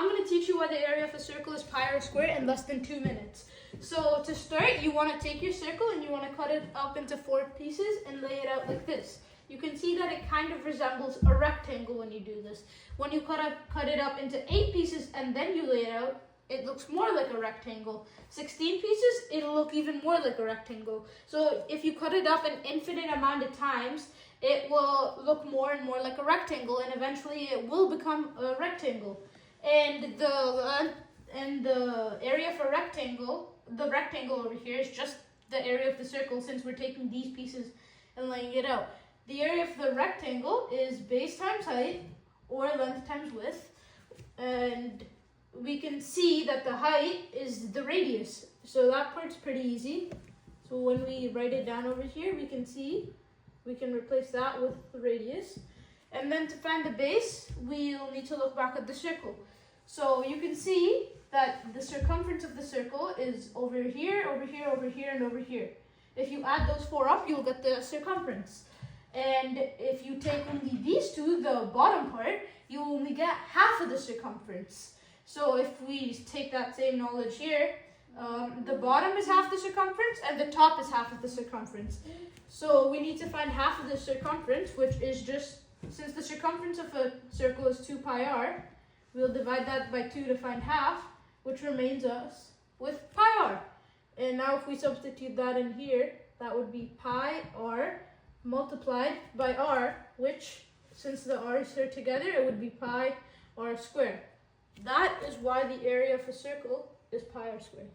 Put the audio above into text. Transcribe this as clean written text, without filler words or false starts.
I'm going to teach you why the area of a circle is pi r squared in less than 2 minutes. So to start, you want to take your circle and you want to cut it up into 4 pieces and lay it out like this. You can see that it kind of resembles a rectangle when you do this. When you cut it up into 8 pieces and then you lay it out, it looks more like a rectangle. 16 pieces, it'll look even more like a rectangle. So if you cut it up an infinite amount of times, it will look more and more like a rectangle, and eventually it will become a rectangle. And the area of a rectangle, the rectangle over here is just the area of the circle, since we're taking these pieces and laying it out. The area of the rectangle is base times height, or length times width, and we can see that the height is the radius. So that part's pretty easy. So when we write it down over here, we can see, we can replace that with the radius. And then to find the base, we'll need to look back at the circle. So you can see that the circumference of the circle is over here, over here, over here, and over here. If you add those 4 up, you'll get the circumference. And if you take only these two, the bottom part, you'll only get half of the circumference. So if we take that same knowledge here, the bottom is half the circumference and the top is half of the circumference. So we need to find half of the circumference, which is just, since the circumference of a circle is 2 pi r, we'll divide that by 2 to find half, which remains us with pi r. And now if we substitute that in here, that would be pi r multiplied by r, which, since the r's are together, it would be pi r squared. That is why the area of a circle is pi r squared.